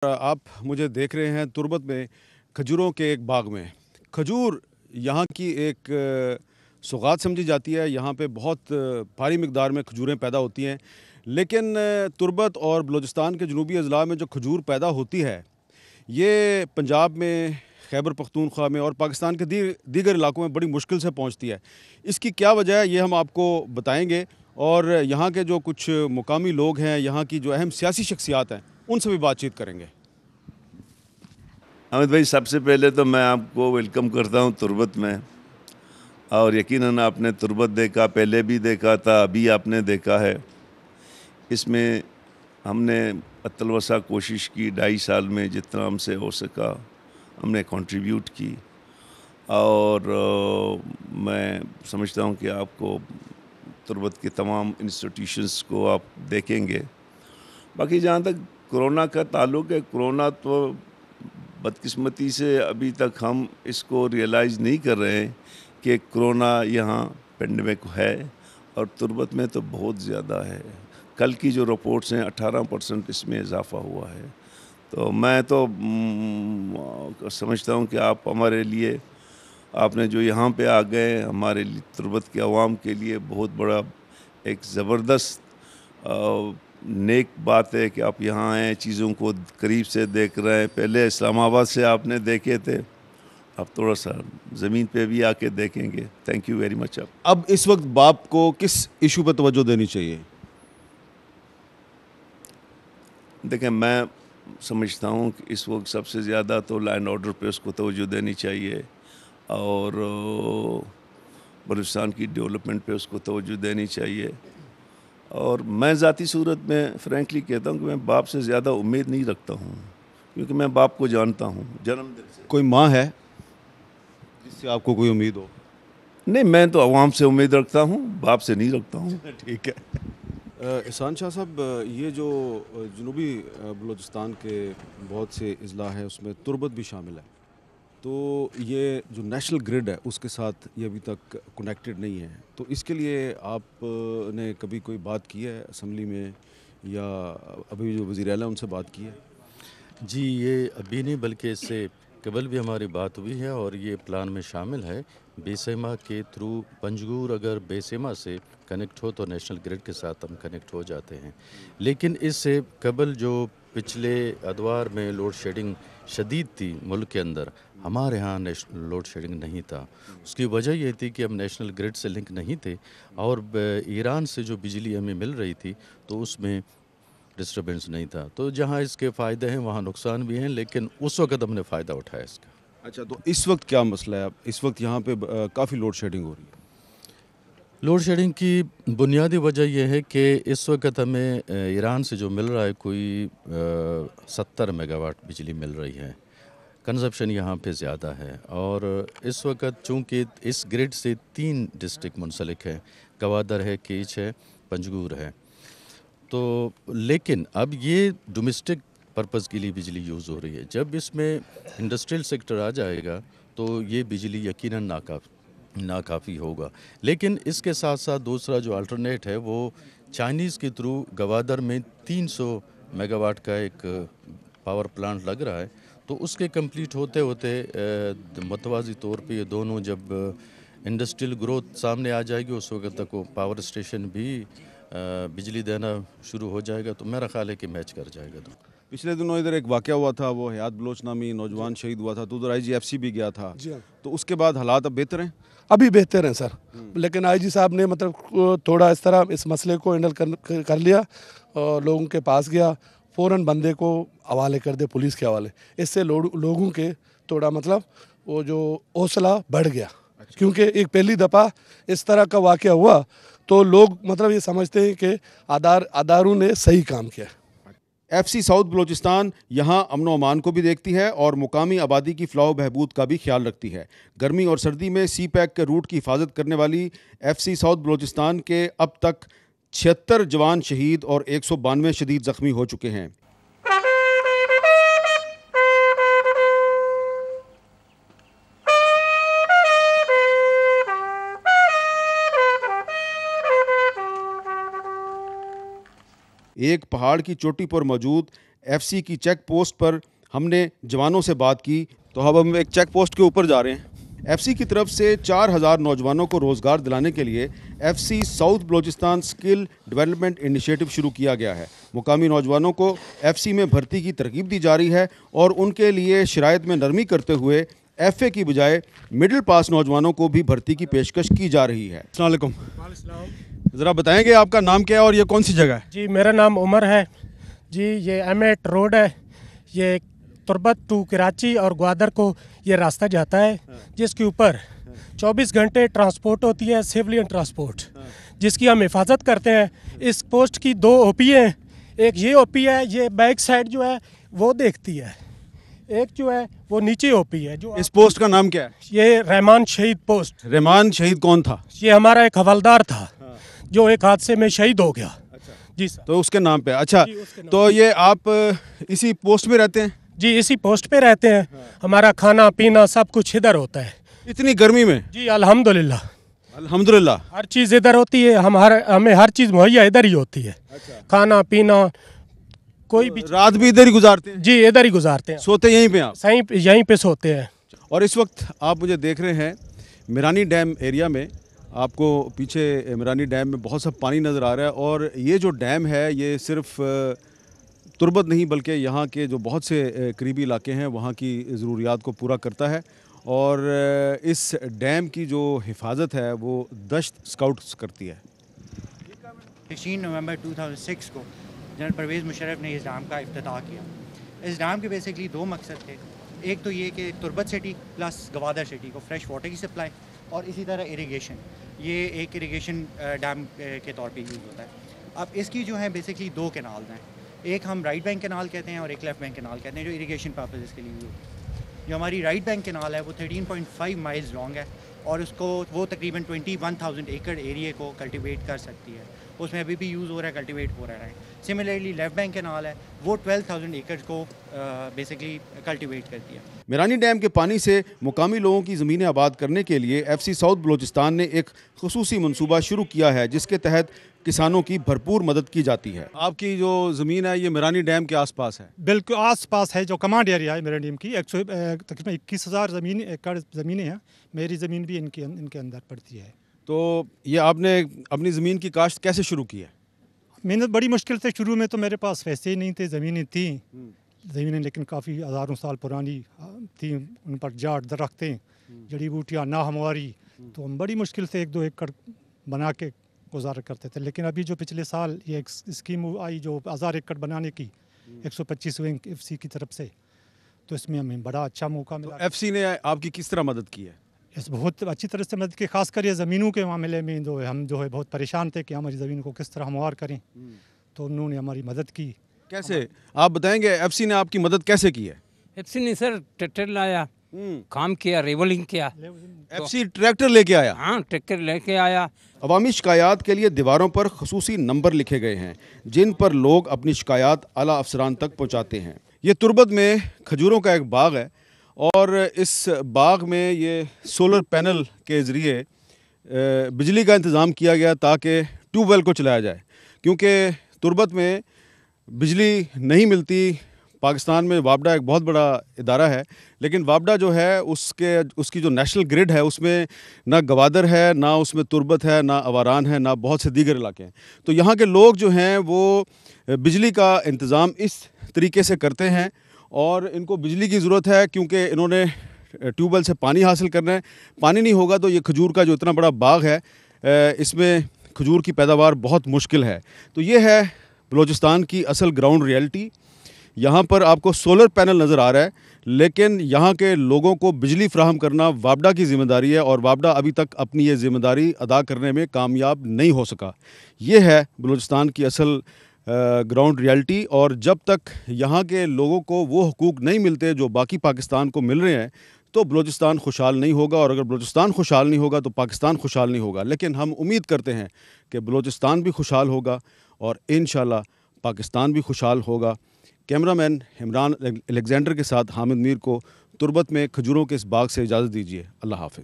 आप मुझे देख रहे हैं तुर्बत में खजूरों के एक बाग में। खजूर यहाँ की एक सौगात समझी जाती है। यहाँ पे बहुत भारी मिकदार में खजूरें पैदा होती हैं। लेकिन तुर्बत और बलूचिस्तान के जनूबी अज़ला में जो खजूर पैदा होती है, ये पंजाब में, खैबर पख्तूनख्वा में और पाकिस्तान के दीगर इलाकों में बड़ी मुश्किल से पहुँचती है। इसकी क्या वजह है, ये हम आपको बताएँगे। और यहाँ के जो कुछ मुकामी लोग हैं, यहाँ की जो अहम सियासी शख्सियात हैं, उनसे भी बातचीत करेंगे। अमित भाई, सबसे पहले तो मैं आपको वेलकम करता हूं तुर्बत में। और यकीनन आपने तुर्बत देखा, पहले भी देखा था, अभी आपने देखा है। इसमें हमने अतलवसा कोशिश की 2.5 साल में, जितना हमसे हो सका हमने कंट्रीब्यूट की। और मैं समझता हूं कि आपको तुर्बत के तमाम इंस्टीट्यूशंस को आप देखेंगे। बाकी जहाँ तक कोरोना का ताल्लुक़ है, कोरोना तो बदकिस्मती से अभी तक हम इसको रियलाइज़ नहीं कर रहे हैं कि कोरोना यहाँ पेंडेमिक है, और तुर्बत में तो बहुत ज़्यादा है। कल की जो रिपोर्ट्स हैं 18% इसमें इजाफ़ा हुआ है। तो मैं तो समझता हूँ कि आप हमारे लिए, आपने जो यहाँ पे आ गए, हमारे लिए, तुर्बत के अवाम के लिए बहुत बड़ा एक ज़बरदस्त नेक बात है कि आप यहाँ आए, चीज़ों को करीब से देख रहे हैं। पहले इस्लामाबाद से आपने देखे थे, अब थोड़ा सा ज़मीन पे भी आके देखेंगे। Thank you very much. अब इस वक्त बाप को किस इशू पर तवज्जो देनी चाहिए? देखें, मैं समझता हूँ कि इस वक्त सबसे ज़्यादा तो लैंड ऑर्डर पे उसको तवज्जो देनी चाहिए, और बलूचिस्तान की डेवलपमेंट पे उसको तवज्जो देनी चाहिए। और मैं ज़ाती सूरत में फ्रैंकली कहता हूँ कि मैं बाप से ज़्यादा उम्मीद नहीं रखता हूँ, क्योंकि मैं बाप को जानता हूँ जन्मदिन से। कोई माँ है जिससे आपको कोई उम्मीद हो? नहीं, मैं तो अवाम से उम्मीद रखता हूँ, बाप से नहीं रखता हूँ। ठीक है। एहसान शाह साहब, ये जो जनूबी बलूचिस्तान के बहुत से अज़ला हैं, उसमें तुर्बत भी शामिल है। तो ये जो नेशनल ग्रिड है, उसके साथ ये अभी तक कनेक्टेड नहीं है। तो इसके लिए आपने कभी कोई बात की है असम्बली में, या अभी जो वज़ीर आला उनसे बात की है? जी, ये अभी नहीं बल्कि इससे कबल भी हमारी बात हुई है, और ये प्लान में शामिल है। बेसेमा के थ्रू पंजगूर अगर बेसेमा से कनेक्ट हो तो नेशनल ग्रिड के साथ हम कनेक्ट हो जाते हैं। लेकिन इससे कबल जो पिछले अदवार में लोड शेडिंग शदीद थी मुल्क के अंदर, हमारे यहाँ लोड शेडिंग नहीं था। उसकी वजह ये थी कि हम नेशनल ग्रिड से लिंक नहीं थे, और ईरान से जो बिजली हमें मिल रही थी तो उसमें डिस्टर्बेंस नहीं था। तो जहाँ इसके फ़ायदे हैं वहाँ नुकसान भी हैं, लेकिन उस वक़्त हमने फ़ायदा उठाया इसका। अच्छा, तो इस वक्त क्या मसला है? अब इस वक्त यहाँ पे काफ़ी लोड शेडिंग हो रही है। लोड शेडिंग की बुनियादी वजह यह है कि इस वक्त हमें ईरान से जो मिल रहा है कोई 70 मेगावाट बिजली मिल रही है। कंजप्शन यहाँ पे ज़्यादा है, और इस वक्त चूँकि इस ग्रिड से 3 डिस्ट्रिक्ट मुंसलिक है, गवादर है, कीच है, पंजगूर है। तो लेकिन अब ये डोमेस्टिक पर्पज़ के लिए बिजली यूज़ हो रही है। जब इसमें इंडस्ट्रियल सेक्टर आ जाएगा तो ये बिजली यकीनन नाकाफ़ी होगा। लेकिन इसके साथ साथ दूसरा जो अल्टरनेट है वो चाइनीज़ के थ्रू गवादर में 300 मेगावाट का एक पावर प्लांट लग रहा है। तो उसके कंप्लीट होते होते मतवाज़ी तौर पे ये दोनों जब इंडस्ट्रियल ग्रोथ सामने आ जाएगी, उस वक्त तक वो पावर स्टेशन भी बिजली देना शुरू हो जाएगा। तो मेरा ख्याल है कि मैच कर जाएगा। तो पिछले दिनों इधर एक वाक़या हुआ था, वो हयात बलोच नामी नौजवान शहीद हुआ था, तो उधर IGFC भी गया था। जी हाँ। तो उसके बाद हालात अब बेहतर हैं? अभी बेहतर हैं सर, लेकिन IG साहब ने मतलब थोड़ा इस तरह इस मसले को हैंडल कर लिया, और लोगों के पास गया, फ़ौरन बंदे को हवाले कर दे, पुलिस के हवाले। इससे लोगों के थोड़ा मतलब वो जो हौसला बढ़ गया। अच्छा। क्योंकि एक पहली दफ़ा इस तरह का वाक़या हुआ तो लोग मतलब ये समझते हैं कि अदारों ने सही काम किया। FC साउथ बलूचिस्तान यहाँ अमन व अमान को भी देखती है और मुकामी आबादी की फ़लाह बहबूद का भी ख्याल रखती है। गर्मी और सर्दी में CPEC के रूट की हिफाजत करने वाली FC साउथ बलूचिस्तान के अब तक 76 जवान शहीद और 192 शदीद ज़ख्मी हो चुके हैं। एक पहाड़ की चोटी पर मौजूद एफसी की चेक पोस्ट पर हमने जवानों से बात की। तो अब हम एक चेक पोस्ट के ऊपर जा रहे हैं। एफसी की तरफ से 4000 नौजवानों को रोज़गार दिलाने के लिए FC south Balochistan skill development initiative शुरू किया गया है। मुकामी नौजवानों को एफसी में भर्ती की तरकीब दी जा रही है और उनके लिए शराइत में नरमी करते हुए एफए की बजाय मिडिल पास नौजवानों को भी भर्ती की पेशकश की जा रही है। अस्सलाम वालेकुम। ज़रा बताएंगे आपका नाम क्या है और ये कौन सी जगह है? जी मेरा नाम उमर है जी। ये M8 रोड है, ये तुर्बत टू कराची और ग्वादर को ये रास्ता जाता है, जिसके ऊपर 24 घंटे ट्रांसपोर्ट होती है, सिविलियन ट्रांसपोर्ट, जिसकी हम हिफाजत करते हैं। इस पोस्ट की 2 OP हैं। एक ये OP है, ये बैक साइड जो है वो देखती है, एक जो है वो नीचे OP है। जो इस पोस्ट का नाम क्या है? ये रहमान शहीद पोस्ट। रहमान शहीद कौन था? ये हमारा एक हवलदार था जो एक हादसे में शहीद हो गया। जी सर। तो उसके नाम पे। अच्छा, उसके नाम तो ये आप इसी पोस्ट में रहते हैं? जी इसी पोस्ट पे रहते हैं। हमारा खाना पीना सब कुछ इधर होता है। इतनी गर्मी में? जी अल्हम्दुलिल्लाह, अल्हम्दुलिल्लाह। हर चीज़ इधर होती है। हमें हर चीज़ मुहैया इधर ही होती है। खाना पीना कोई भी। रात भी इधर ही गुजारते हैं? जी इधर ही गुजारते हैं। सोते यहीं पे आप? सही यहीं पे सोते हैं। और इस वक्त आप मुझे देख रहे हैं मिरानी डैम एरिया में। आपको पीछे मिरानी डैम में बहुत सा पानी नज़र आ रहा है और ये जो डैम है ये सिर्फ तुर्बत नहीं बल्कि यहाँ के जो बहुत से करीबी इलाके हैं वहाँ की ज़रूरियात को पूरा करता है। और इस डैम की जो हिफाजत है वो दश्त स्काउट्स करती है। 16 नवंबर 2006 को जनरल परवेज़ मुशर्रफ ने इस डैम का इफ्तिताह किया। इस डैम के बेसिकली 2 मकसद थे। एक तो ये कि Turbat city plus Gwadar city को फ्रेश वाटर की सप्लाई और इसी तरह इरिगेशन। ये एक इरिगेशन डैम के तौर पे यूज़ होता है। अब इसकी जो है बेसिकली 2 कैनाल हैं। एक हम राइट बैंक कैनाल कहते हैं और एक लेफ़्ट बैंक कैनाल कहते हैं, जो इरिगेशन पर्पज़ के लिए यूज़ होता है। जो हमारी राइट बैंक कैनाल है वो 13.5 माइल्स लॉन्ग है और उसको वो तकरीबन 21,000 एकड़ एरिया को कल्टिवेट कर सकती है। उसमें अभी भी यूज़ हो रहा है, कल्टिवेट हो रहा है। सिमिलरली लेफ़्ट बैंक कैनाल है वो 12,000 एकड़ को बेसिकली कल्टिवेट करती है। मिरानी डैम के पानी से मुकामी लोगों की ज़मीनें आबाद करने के लिए एफसी साउथ बलूचिस्तान ने एक खुसूसी मनसूबा शुरू किया है जिसके तहत किसानों की भरपूर मदद की जाती है। आपकी जो ज़मीन है ये मिरानी डैम के आसपास है? बिल्कुल आसपास है। जो कमांड एरिया है मिरानी डैम की तकरीबन 21,000 एकड़ ज़मीनें हैं। मेरी ज़मीन भी इनके अंदर पड़ती है। तो ये आपने अपनी ज़मीन की काश्त कैसे शुरू की है? मैंने बड़ी मुश्किल से, शुरू में तो मेरे पास पैसे ही नहीं थे, ज़मीनें थी ज़मीनें लेकिन काफ़ी हज़ारों साल पुरानी थी, उन पर जाट दरख्तें, जड़ी बूटियाँ नाहमवारी, तो हम बड़ी मुश्किल से 1-2 एकड़ बना के गुजारा करते थे। लेकिन अभी जो पिछले साल ये एक स्कीम आई जो 1000 एकड़ बनाने की 125 विंग एफसी की तरफ से, तो इसमें हमें बड़ा अच्छा मौका मिला। तो एफसी ने आपकी किस तरह मदद की है? इस बहुत अच्छी तरह से मदद की, खासकर ये ज़मीनों के मामले में जो है हम बहुत परेशान थे कि हमारी ज़मीन को किस तरह हमवार करें, तो उन्होंने हमारी मदद की। कैसे आप बताएंगे एफसी ने आपकी मदद कैसे की है? एफसी ने सर ट्रैक्टर लाया, काम किया, रेवलिंग किया। एफसी ट्रैक्टर लेके आया? हाँ ट्रैक्टर लेके आया। अवामी शिकायत के लिए दीवारों पर खसूसी नंबर लिखे गए हैं जिन पर लोग अपनी शिकायत आला अफसरान तक पहुँचाते हैं। ये तुर्बत में खजूरों का एक बाग है और इस बाग में ये सोलर पैनल के ज़रिए बिजली का इंतज़ाम किया गया ताकि ट्यूबवेल को चलाया जाए, क्योंकि तुर्बत में बिजली नहीं मिलती। पाकिस्तान में वापडा एक बहुत बड़ा इदारा है, लेकिन वापडा जो है उसकी जो नेशनल ग्रिड है उसमें ना गवादर है, ना उसमें तुर्बत है, ना अवारान है, ना बहुत से दीगर इलाके हैं। तो यहाँ के लोग जो हैं वो बिजली का इंतज़ाम इस तरीके से करते हैं और इनको बिजली की ज़रूरत है क्योंकि इन्होंने ट्यूबवेल से पानी हासिल करना है। पानी नहीं होगा तो ये खजूर का जो इतना बड़ा बाग है इसमें खजूर की पैदावार बहुत मुश्किल है। तो ये है बलूचिस्तान की असल ग्राउंड रियलिटी। यहाँ पर आपको सोलर पैनल नज़र आ रहा है, लेकिन यहाँ के लोगों को बिजली फ़राहम करना वापडा की ज़िम्मेदारी है और वापडा अभी तक अपनी ये ज़िम्मेदारी अदा करने में कामयाब नहीं हो सका। ये है बलूचिस्तान की असल ग्राउंड रियलिटी। और जब तक यहाँ के लोगों को वो हुकूक नहीं मिलते जो बाकी पाकिस्तान को मिल रहे हैं तो बलूचिस्तान खुशहाल नहीं होगा, और अगर बलूचिस्तान खुशहाल नहीं होगा तो पाकिस्तान खुशहाल नहीं होगा। लेकिन हम उम्मीद करते हैं कि बलूचिस्तान भी खुशहाल होगा और इंशाल्लाह पाकिस्तान भी खुशहाल होगा। कैमरामैन इमरान अलेक्जेंडर के साथ हामिद मीर को तुर्बत में खजूरों के इस बाग से इजाज़त दीजिए। अल्लाह हाफ़िज़।